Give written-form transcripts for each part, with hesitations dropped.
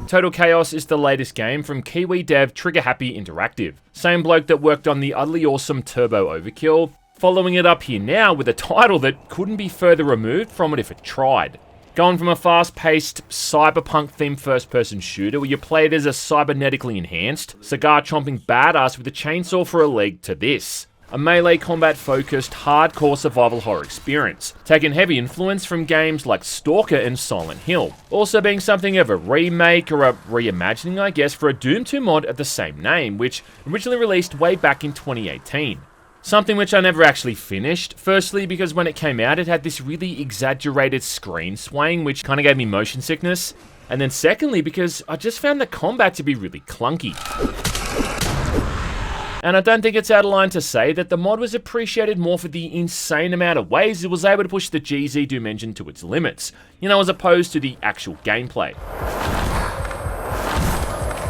Total Chaos is the latest game from Kiwi dev Trigger Happy Interactive, same bloke that worked on the utterly awesome Turbo Overkill, following it up here now with a title that couldn't be further removed from it if it tried. Going from a fast-paced, cyberpunk-themed first-person shooter where you played as a cybernetically enhanced, cigar-chomping badass with a chainsaw for a leg to this. A melee combat-focused, hardcore survival horror experience, taking heavy influence from games like Stalker and Silent Hill, also being something of a remake or a reimagining, I guess, for a Doom 2 mod of the same name, which originally released way back in 2018. Something which I never actually finished, firstly because when it came out it had this really exaggerated screen swaying which kind of gave me motion sickness, and then secondly because I just found the combat to be really clunky. And I don't think it's out of line to say that the mod was appreciated more for the insane amount of ways it was able to push the GZ Doom engine to its limits, as opposed to the actual gameplay.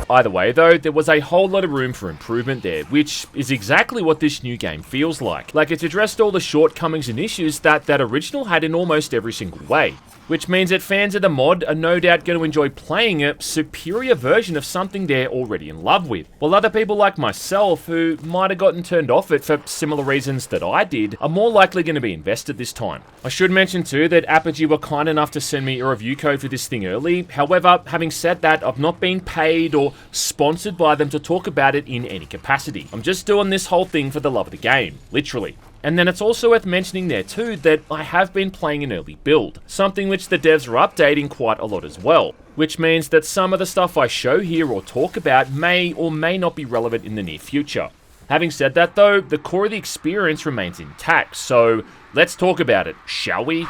Either way though, there was a whole lot of room for improvement there, which is exactly what this new game feels like. Like it's addressed all the shortcomings and issues that original had in almost every single way. Which means that fans of the mod are no doubt going to enjoy playing a superior version of something they're already in love with. While other people like myself, who might have gotten turned off it for similar reasons that I did, are more likely going to be invested this time. I should mention too that Apogee were kind enough to send me a review code for this thing early. However, having said that, I've not been paid or sponsored by them to talk about it in any capacity. I'm just doing this whole thing for the love of the game, literally. And then it's also worth mentioning there too that I have been playing an early build, something which the devs are updating quite a lot as well, which means that some of the stuff I show here or talk about may or may not be relevant in the near future. Having said that though, the core of the experience remains intact, so let's talk about it, shall we?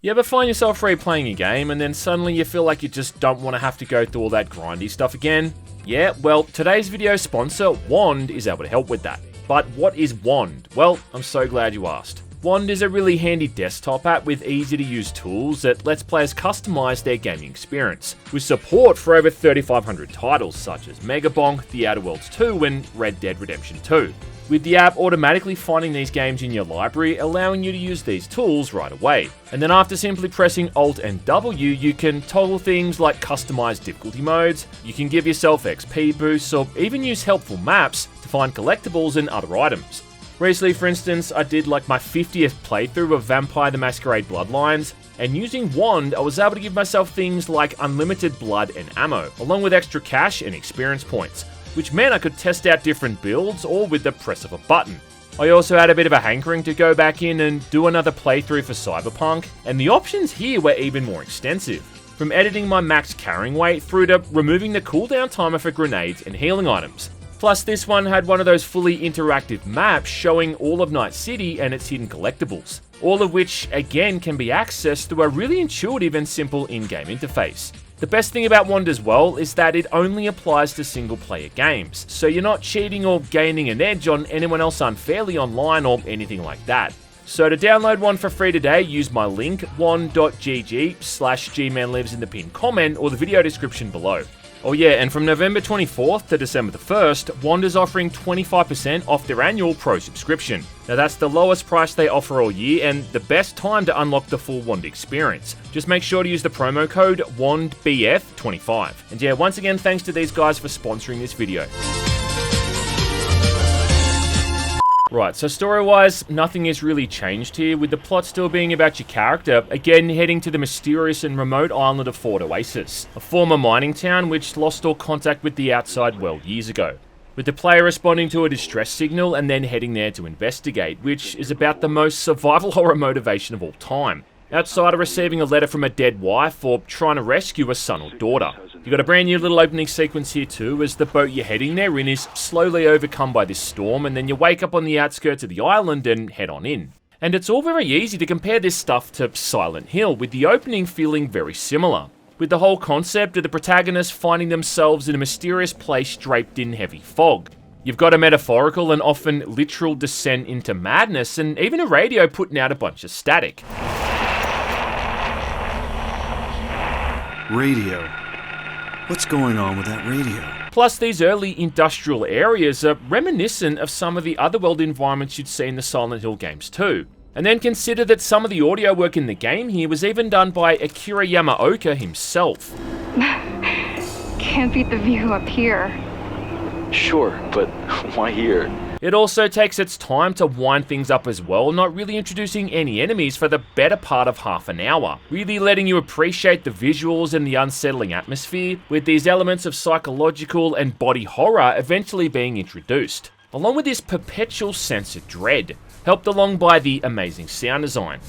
You ever find yourself replaying a game and then suddenly you feel like you just don't want to have to go through all that grindy stuff again? Yeah, well, today's video sponsor, Wand, is able to help with that. But what is Wand? Well, I'm so glad you asked. Wand is a really handy desktop app with easy to use tools that lets players customize their gaming experience, with support for over 3,500 titles such as Megabonk, The Outer Worlds 2 and Red Dead Redemption 2. With the app automatically finding these games in your library, allowing you to use these tools right away. And then after simply pressing Alt and W, you can toggle things like customized difficulty modes, you can give yourself XP boosts, or even use helpful maps to find collectibles and other items. Recently, for instance, I did like my 50th playthrough of Vampire the Masquerade Bloodlines, and using Wand, I was able to give myself things like unlimited blood and ammo, along with extra cash and experience points, which meant I could test out different builds all with the press of a button. I also had a bit of a hankering to go back in and do another playthrough for Cyberpunk, and the options here were even more extensive. From editing my max carrying weight through to removing the cooldown timer for grenades and healing items. Plus this one had one of those fully interactive maps showing all of Night City and its hidden collectibles. All of which again can be accessed through a really intuitive and simple in-game interface. The best thing about Wand as well is that it only applies to single player games, so you're not cheating or gaining an edge on anyone else unfairly online or anything like that. So to download Wand for free today, use my link wand.gg/GmanLives in the pinned comment or the video description below. Oh yeah, and from November 24th to December the 1st, Wand is offering 25% off their annual Pro subscription. Now that's the lowest price they offer all year and the best time to unlock the full Wand experience. Just make sure to use the promo code WANDBF25. And yeah, once again, thanks to these guys for sponsoring this video. Right, so story-wise, nothing has really changed here, with the plot still being about your character, again heading to the mysterious and remote island of Fort Oasis, a former mining town which lost all contact with the outside world years ago. With the player responding to a distress signal and then heading there to investigate, which is about the most survival horror motivation of all time. Outside of receiving a letter from a dead wife or trying to rescue a son or daughter. You've got a brand new little opening sequence here too, as the boat you're heading there in is slowly overcome by this storm, and then you wake up on the outskirts of the island and head on in. And it's all very easy to compare this stuff to Silent Hill, with the opening feeling very similar. With the whole concept of the protagonists finding themselves in a mysterious place draped in heavy fog. You've got a metaphorical and often literal descent into madness, and even a radio putting out a bunch of static. What's going on with that radio? Plus, these early industrial areas are reminiscent of some of the otherworld environments you'd see in the Silent Hill games too. And then consider that some of the audio work in the game here was even done by Akira Yamaoka himself. Can't beat the view up here. Sure, but why here? It also takes its time to wind things up as well, not really introducing any enemies for the better part of half an hour, really letting you appreciate the visuals and the unsettling atmosphere, with these elements of psychological and body horror eventually being introduced, along with this perpetual sense of dread, helped along by the amazing sound design.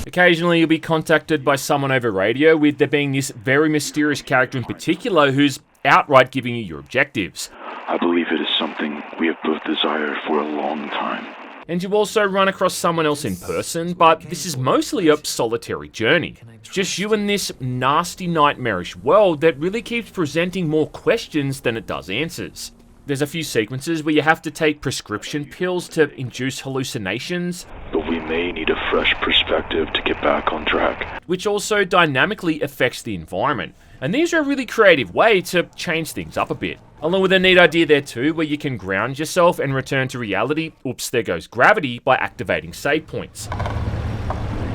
Occasionally you'll be contacted by someone over radio, with there being this very mysterious character in particular who's outright giving you your objectives. I believe it is something we have both desired for a long time. And you also run across someone else in person, but this is mostly a solitary journey. It's just you in this nasty, nightmarish world that really keeps presenting more questions than it does answers. There's a few sequences where you have to take prescription pills to induce hallucinations, But we may need a fresh perspective to get back on track. which also dynamically affects the environment. And these are a really creative way to change things up a bit. Along with a neat idea there too, where you can ground yourself and return to reality, oops, there goes gravity, by activating save points.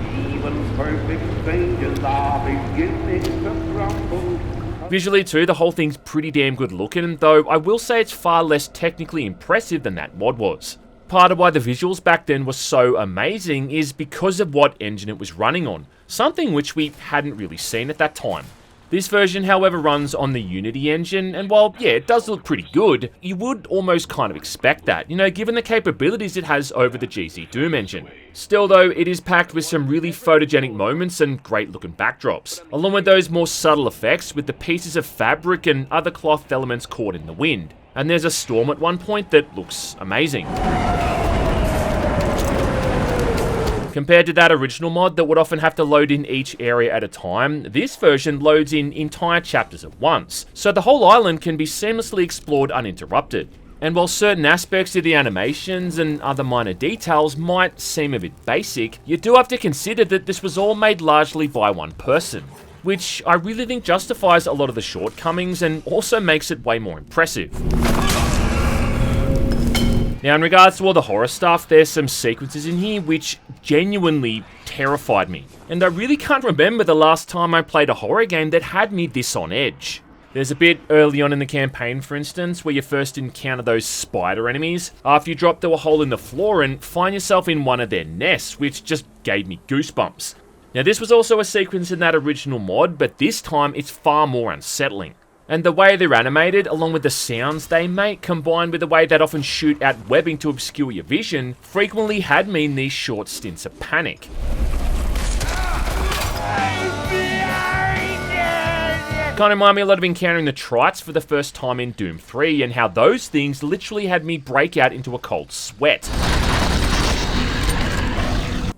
Even perfect strangers are beginning to crumble. Visually too, the whole thing's pretty damn good looking, though I will say it's far less technically impressive than that mod was. Part of why the visuals back then were so amazing is because of what engine it was running on, something which we hadn't really seen at that time. This version, however, runs on the Unity engine, and while, yeah, it does look pretty good, you would almost kind of expect that, given the capabilities it has over the GZ Doom engine. Still though, it is packed with some really photogenic moments and great looking backdrops, along with those more subtle effects with the pieces of fabric and other cloth elements caught in the wind. And there's a storm at one point that looks amazing. Compared to that original mod that would often have to load in each area at a time, this version loads in entire chapters at once, so the whole island can be seamlessly explored uninterrupted. And while certain aspects of the animations and other minor details might seem a bit basic, you do have to consider that this was all made largely by one person, which I really think justifies a lot of the shortcomings and also makes it way more impressive. Now, in regards to all the horror stuff, there's some sequences in here which genuinely terrified me. And I really can't remember the last time I played a horror game that had me this on edge. There's a bit early on in the campaign, for instance, where you first encounter those spider enemies, after you drop through a hole in the floor and find yourself in one of their nests, which just gave me goosebumps. Now, this was also a sequence in that original mod, but this time it's far more unsettling. And the way they're animated, along with the sounds they make, combined with the way they'd often shoot at webbing to obscure your vision, frequently had me in these short stints of panic. Kind of remind me a lot of encountering the Trites for the first time in Doom 3, and how those things literally had me break out into a cold sweat.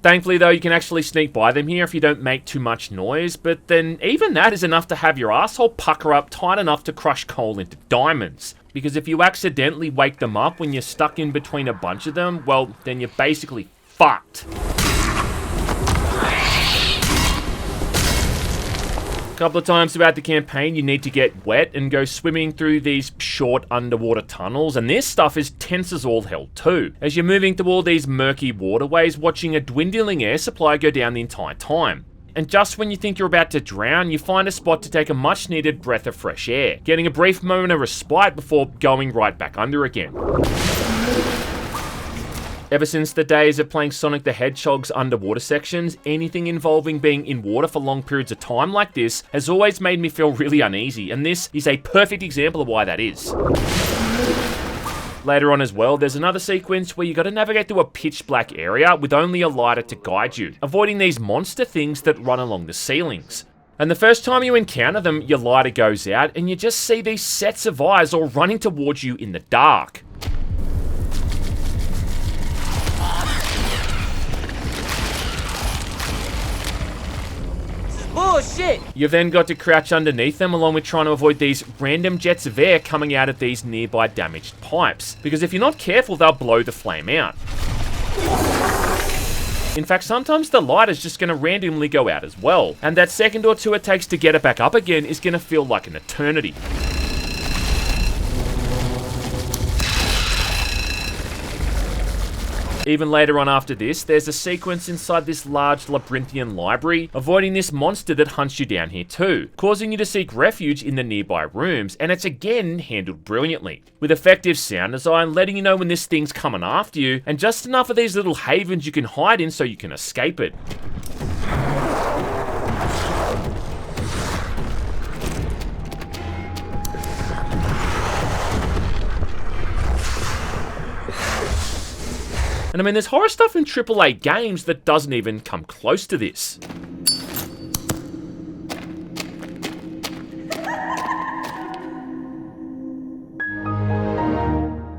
Thankfully though, you can actually sneak by them here if you don't make too much noise, but then even that is enough to have your asshole pucker up tight enough to crush coal into diamonds. Because if you accidentally wake them up when you're stuck in between a bunch of them, well, then you're basically fucked. A couple of times throughout the campaign, you need to get wet and go swimming through these short underwater tunnels, and this stuff is tense as all hell too, as you're moving through all these murky waterways, watching a dwindling air supply go down the entire time. And just when you think you're about to drown, you find a spot to take a much needed breath of fresh air, getting a brief moment of respite before going right back under again. Ever since the days of playing Sonic the Hedgehog's underwater sections, anything involving being in water for long periods of time like this has always made me feel really uneasy, and this is a perfect example of why that is. Later on as well, there's another sequence where you gotta navigate through a pitch black area with only a lighter to guide you, avoiding these monster things that run along the ceilings. And the first time you encounter them, your lighter goes out and you just see these sets of eyes all running towards you in the dark. Bullshit! You've then got to crouch underneath them, along with trying to avoid these random jets of air coming out of these nearby damaged pipes, because if you're not careful, they'll blow the flame out. In fact, sometimes the light is just going to randomly go out as well, and that second or two it takes to get it back up again is going to feel like an eternity. Even later on after this, there's a sequence inside this large labyrinthian library, avoiding this monster that hunts you down here too, causing you to seek refuge in the nearby rooms, and it's again handled brilliantly, with effective sound design letting you know when this thing's coming after you, and just enough of these little havens you can hide in so you can escape it. And I mean, there's horror stuff in AAA games that doesn't even come close to this.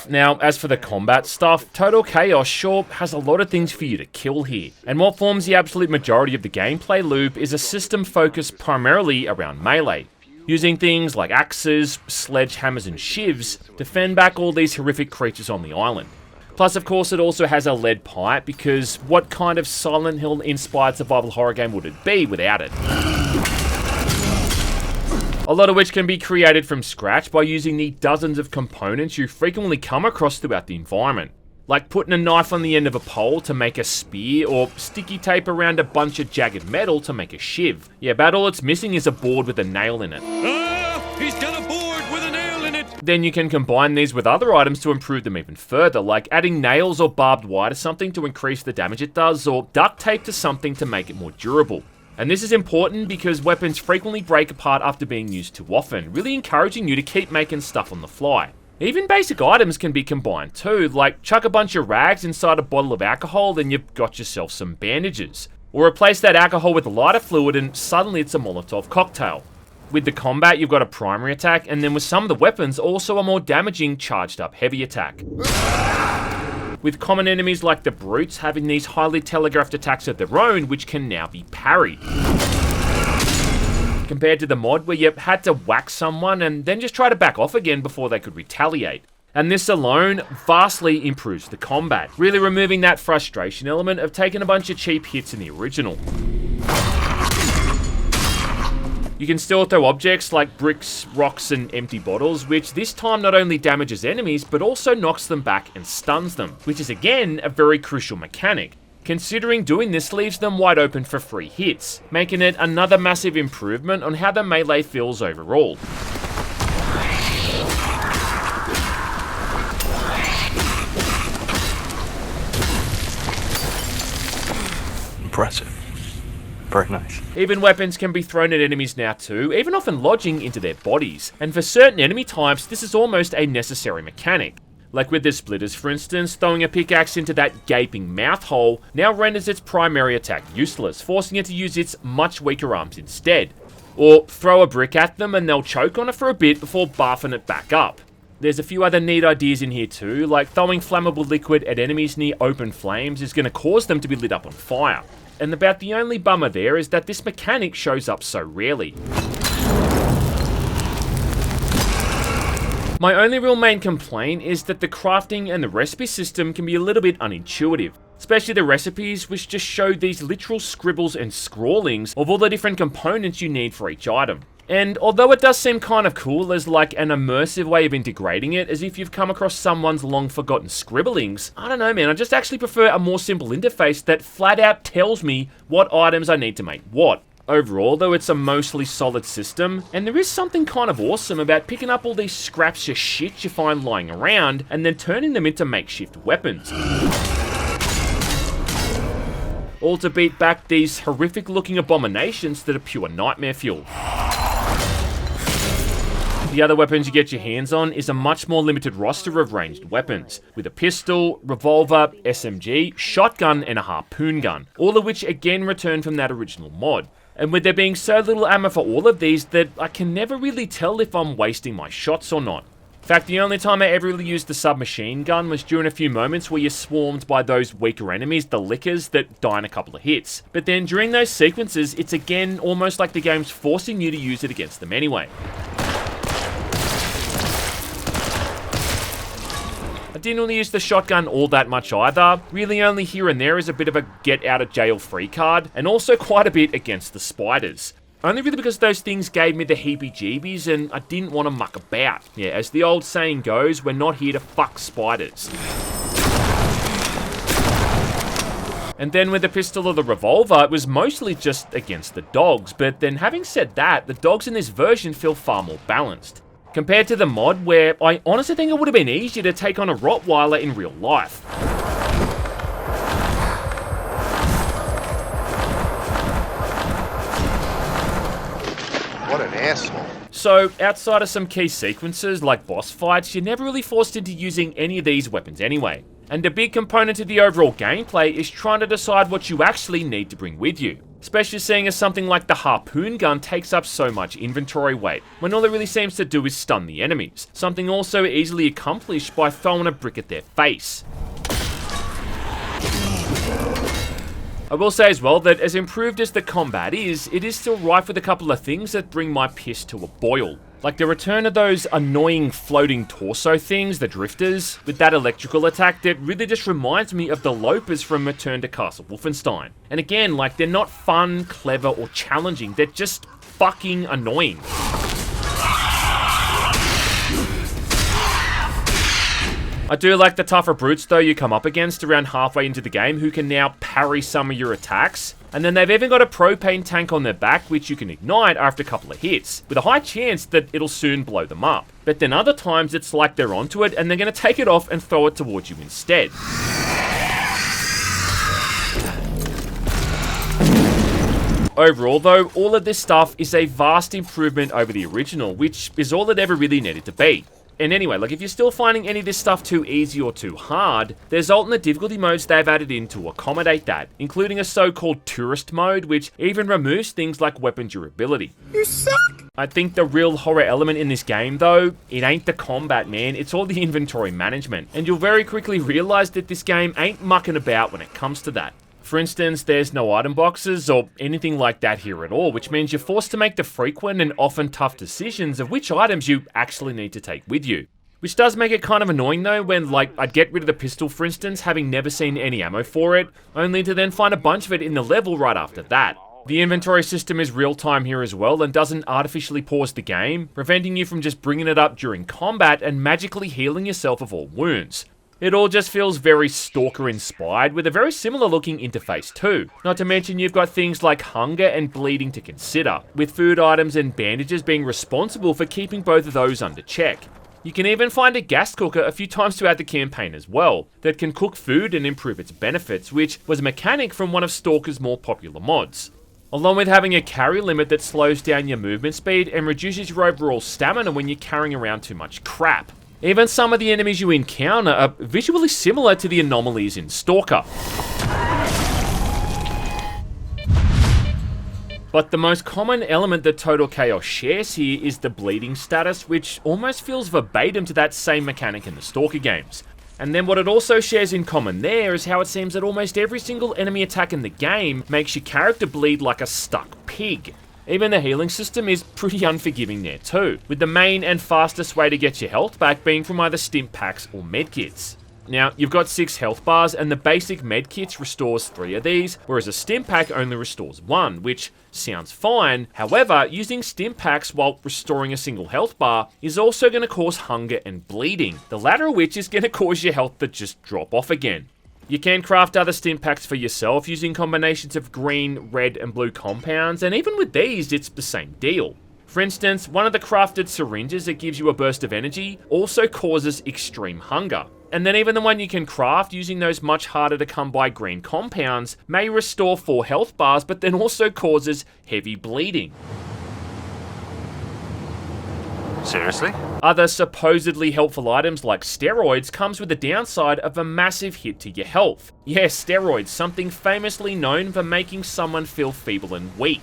Now, as for the combat stuff, Total Chaos sure has a lot of things for you to kill here, and what forms the absolute majority of the gameplay loop is a system focused primarily around melee, using things like axes, sledgehammers and shivs to fend back all these horrific creatures on the island. Plus, of course, it also has a lead pipe, because what kind of Silent Hill-inspired survival horror game would it be without it? A lot of which can be created from scratch by using the dozens of components you frequently come across throughout the environment. Like putting a knife on the end of a pole to make a spear, or sticky tape around a bunch of jagged metal to make a shiv. Yeah, about all it's missing is a board with a nail in it. He's got a board with a nail in it! Then you can combine these with other items to improve them even further, like adding nails or barbed wire to something to increase the damage it does, or duct tape to something to make it more durable. And this is important because weapons frequently break apart after being used too often, really encouraging you to keep making stuff on the fly. Even basic items can be combined too, like chuck a bunch of rags inside a bottle of alcohol, then you've got yourself some bandages. Or replace that alcohol with lighter fluid and suddenly it's a Molotov cocktail. With the combat, you've got a primary attack, and then with some of the weapons, also a more damaging charged up heavy attack. With common enemies like the brutes having these highly telegraphed attacks of their own, which can now be parried. Compared to the mod where you had to whack someone and then just try to back off again before they could retaliate. And this alone vastly improves the combat, really removing that frustration element of taking a bunch of cheap hits in the original. You can still throw objects like bricks, rocks, and empty bottles, which this time not only damages enemies, but also knocks them back and stuns them, which is again a very crucial mechanic, considering doing this leaves them wide open for free hits, making it another massive improvement on how the melee feels overall. Impressive. Very nice. Even weapons can be thrown at enemies now too, even often lodging into their bodies, and for certain enemy types this is almost a necessary mechanic. Like with the splitters for instance, throwing a pickaxe into that gaping mouth hole now renders its primary attack useless, forcing it to use its much weaker arms instead. Or throw a brick at them and they'll choke on it for a bit before barfing it back up. There's a few other neat ideas in here too, like throwing flammable liquid at enemies near open flames is going to cause them to be lit up on fire. And about the only bummer there is that this mechanic shows up so rarely. My only real main complaint is that the crafting and the recipe system can be a little bit unintuitive, especially the recipes which just show these literal scribbles and scrawlings of all the different components you need for each item. And although it does seem kind of cool as like an immersive way of integrating it, as if you've come across someone's long forgotten scribblings, I don't know man, I just actually prefer a more simple interface that flat out tells me what items I need to make what. Overall though, it's a mostly solid system, and there is something kind of awesome about picking up all these scraps of shit you find lying around and then turning them into makeshift weapons. All to beat back these horrific looking abominations that are pure nightmare fuel. The other weapons you get your hands on is a much more limited roster of ranged weapons, with a pistol, revolver, SMG, shotgun, and a harpoon gun, all of which again return from that original mod. And with there being so little ammo for all of these that I can never really tell if I'm wasting my shots or not. In fact, the only time I ever really used the submachine gun was during a few moments where you're swarmed by those weaker enemies, the lickers, that die in a couple of hits. But then during those sequences, it's again almost like the game's forcing you to use it against them anyway. I didn't really use the shotgun all that much either, really only here and there is a bit of a get out of jail free card, and also quite a bit against the spiders. Only really because those things gave me the heebie-jeebies and I didn't want to muck about. Yeah, as the old saying goes, we're not here to fuck spiders. And then with the pistol or the revolver, it was mostly just against the dogs, but then having said that, the dogs in this version feel far more balanced. Compared to the mod, where I honestly think it would have been easier to take on a Rottweiler in real life. What an asshole. So, outside of some key sequences like boss fights, you're never really forced into using any of these weapons anyway. And a big component of the overall gameplay is trying to decide what you actually need to bring with you. Especially seeing as something like the harpoon gun takes up so much inventory weight, when all it really seems to do is stun the enemies, something also easily accomplished by throwing a brick at their face. I will say as well that as improved as the combat is, it is still rife with a couple of things that bring my piss to a boil. Like the return of those annoying floating torso things, the drifters, with that electrical attack that really just reminds me of the Lopers from Return to Castle Wolfenstein. And again, like they're not fun, clever, or challenging, they're just fucking annoying. I do like the tougher brutes though you come up against around halfway into the game who can now parry some of your attacks. And then they've even got a propane tank on their back which you can ignite after a couple of hits, with a high chance that it'll soon blow them up. But then other times it's like they're onto it and they're going to take it off and throw it towards you instead. Overall though, all of this stuff is a vast improvement over the original, which is all it ever really needed to be. And anyway, like if you're still finding any of this stuff too easy or too hard, there's alternate difficulty modes they've added in to accommodate that, including a so-called tourist mode, which even removes things like weapon durability. You suck! I think the real horror element in this game though, it ain't the combat, man, it's all the inventory management, and you'll very quickly realize that this game ain't mucking about when it comes to that. For instance, there's no item boxes or anything like that here at all, which means you're forced to make the frequent and often tough decisions of which items you actually need to take with you. Which does make it kind of annoying though, when like I'd get rid of the pistol for instance, having never seen any ammo for it, only to then find a bunch of it in the level right after that. The inventory system is real time here as well and doesn't artificially pause the game, preventing you from just bringing it up during combat and magically healing yourself of all wounds. It all just feels very Stalker inspired with a very similar looking interface too. Not to mention you've got things like hunger and bleeding to consider, with food items and bandages being responsible for keeping both of those under check. You can even find a gas cooker a few times throughout the campaign as well, that can cook food and improve its benefits, which was a mechanic from one of Stalker's more popular mods. Along with having a carry limit that slows down your movement speed and reduces your overall stamina when you're carrying around too much crap. Even some of the enemies you encounter are visually similar to the anomalies in Stalker. But the most common element that Total Chaos shares here is the bleeding status, which almost feels verbatim to that same mechanic in the Stalker games. And then what it also shares in common there is how it seems that almost every single enemy attack in the game makes your character bleed like a stuck pig. Even the healing system is pretty unforgiving there too, with the main and fastest way to get your health back being from either stim packs or medkits. Now, you've got 6 health bars and the basic medkits restores 3 of these, whereas a stim pack only restores 1, which sounds fine. However, using stim packs while restoring a single health bar is also going to cause hunger and bleeding, the latter of which is going to cause your health to just drop off again. You can craft other stim packs for yourself using combinations of green, red, and blue compounds, and even with these, it's the same deal. For instance, one of the crafted syringes that gives you a burst of energy also causes extreme hunger. And then even the one you can craft using those much harder to come by green compounds may restore 4 health bars, but then also causes heavy bleeding. Seriously? Other supposedly helpful items like steroids comes with the downside of a massive hit to your health. Yes, steroids, something famously known for making someone feel feeble and weak.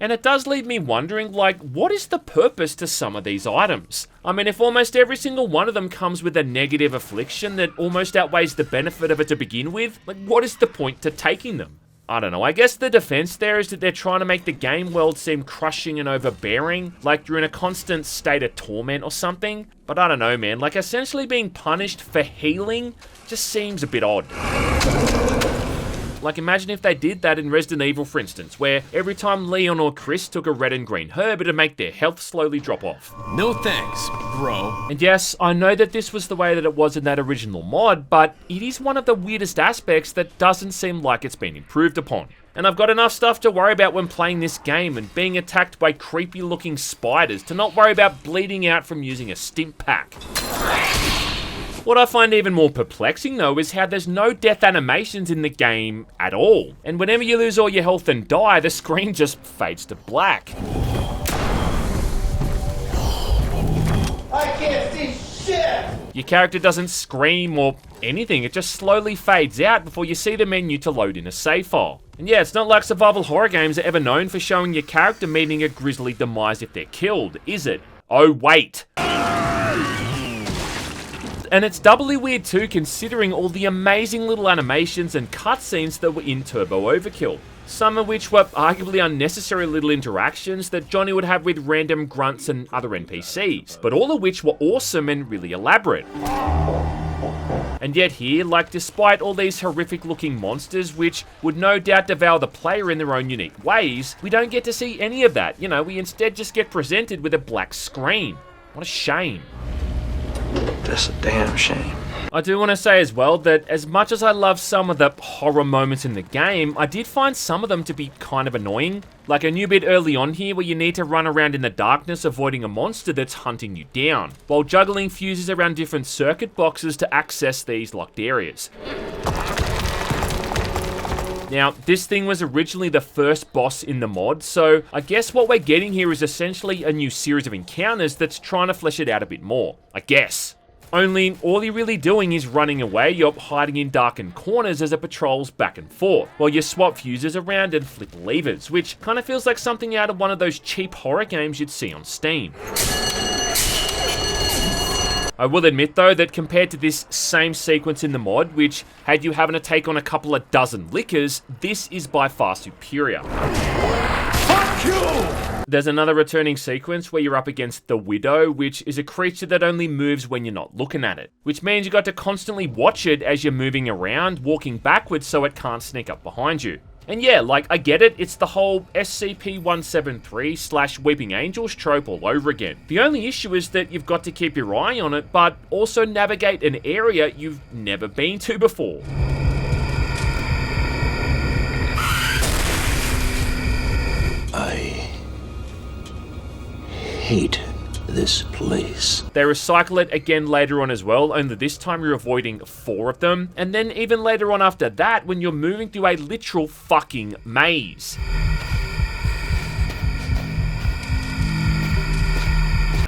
And it does leave me wondering, like, what is the purpose to some of these items? I mean, if almost every single one of them comes with a negative affliction that almost outweighs the benefit of it to begin with, like, what is the point to taking them? I don't know, I guess the defense there is that they're trying to make the game world seem crushing and overbearing, like you're in a constant state of torment or something. But I don't know, man, like essentially being punished for healing just seems a bit odd. Like imagine if they did that in Resident Evil, for instance, where every time Leon or Chris took a red and green herb, it'd make their health slowly drop off. No thanks, bro. And yes, I know that this was the way that it was in that original mod, but it is one of the weirdest aspects that doesn't seem like it's been improved upon. And I've got enough stuff to worry about when playing this game and being attacked by creepy looking spiders to not worry about bleeding out from using a stimp pack. What I find even more perplexing though is how there's no death animations in the game at all. And whenever you lose all your health and die, the screen just fades to black. I can't see shit! Your character doesn't scream or anything, it just slowly fades out before you see the menu to load in a save file. And yeah, it's not like survival horror games are ever known for showing your character meeting a grisly demise if they're killed, is it? Oh wait. And it's doubly weird too, considering all the amazing little animations and cutscenes that were in Turbo Overkill. Some of which were arguably unnecessary little interactions that Johnny would have with random grunts and other NPCs, but all of which were awesome and really elaborate. And yet here, like despite all these horrific looking monsters which would no doubt devour the player in their own unique ways, we don't get to see any of that, you know, we instead just get presented with a black screen. What a shame. That's a damn shame. I do want to say as well that as much as I love some of the horror moments in the game, I did find some of them to be kind of annoying. Like a new bit early on here where you need to run around in the darkness avoiding a monster that's hunting you down, while juggling fuses around different circuit boxes to access these locked areas. Now, this thing was originally the first boss in the mod, so I guess what we're getting here is essentially a new series of encounters that's trying to flesh it out a bit more, I guess. Only, all you're really doing is running away, you're hiding in darkened corners as it patrols back and forth, while you swap fuses around and flip levers, which kind of feels like something out of one of those cheap horror games you'd see on Steam. I will admit though that compared to this same sequence in the mod, which had you having to take on a couple of dozen lickers, this is by far superior. Fuck you! There's another returning sequence where you're up against the Widow, which is a creature that only moves when you're not looking at it, which means you got to constantly watch it as you're moving around, walking backwards so it can't sneak up behind you. And yeah, like, I get it, it's the whole SCP-173 / Weeping Angels trope all over again. The only issue is that you've got to keep your eye on it, but also navigate an area you've never been to before. I hate this place. They recycle it again later on as well, only this time you're avoiding 4 of them, and then even later on after that when you're moving through a literal fucking maze.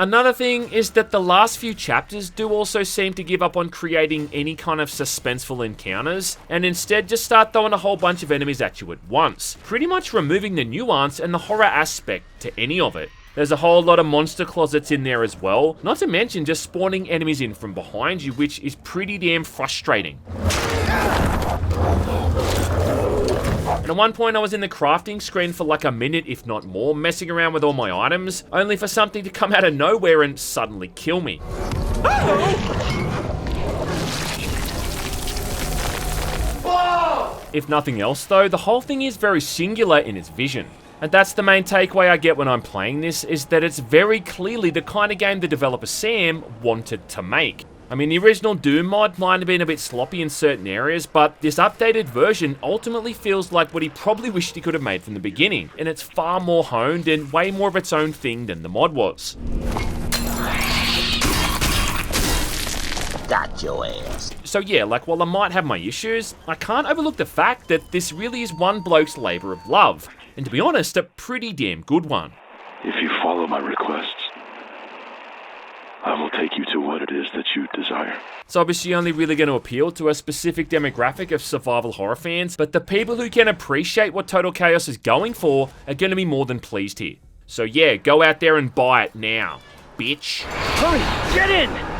Another thing is that the last few chapters do also seem to give up on creating any kind of suspenseful encounters, and instead just start throwing a whole bunch of enemies at you at once, pretty much removing the nuance and the horror aspect to any of it. There's a whole lot of monster closets in there as well, not to mention just spawning enemies in from behind you, which is pretty damn frustrating. And at one point I was in the crafting screen for like a minute, if not more, messing around with all my items, only for something to come out of nowhere and suddenly kill me. If nothing else though, the whole thing is very singular in its vision. And that's the main takeaway I get when I'm playing this, is that it's very clearly the kind of game the developer Sam wanted to make. I mean, the original Doom mod might have been a bit sloppy in certain areas, but this updated version ultimately feels like what he probably wished he could have made from the beginning, and it's far more honed and way more of its own thing than the mod was. Got your ass. So yeah, like while I might have my issues, I can't overlook the fact that this really is one bloke's labour of love, and to be honest, a pretty damn good one. If you follow my requests, I will take you to what it is that you desire. It's obviously only really going to appeal to a specific demographic of survival horror fans, but the people who can appreciate what Total Chaos is going for are going to be more than pleased here. So yeah, go out there and buy it now, bitch. Hurry, get in!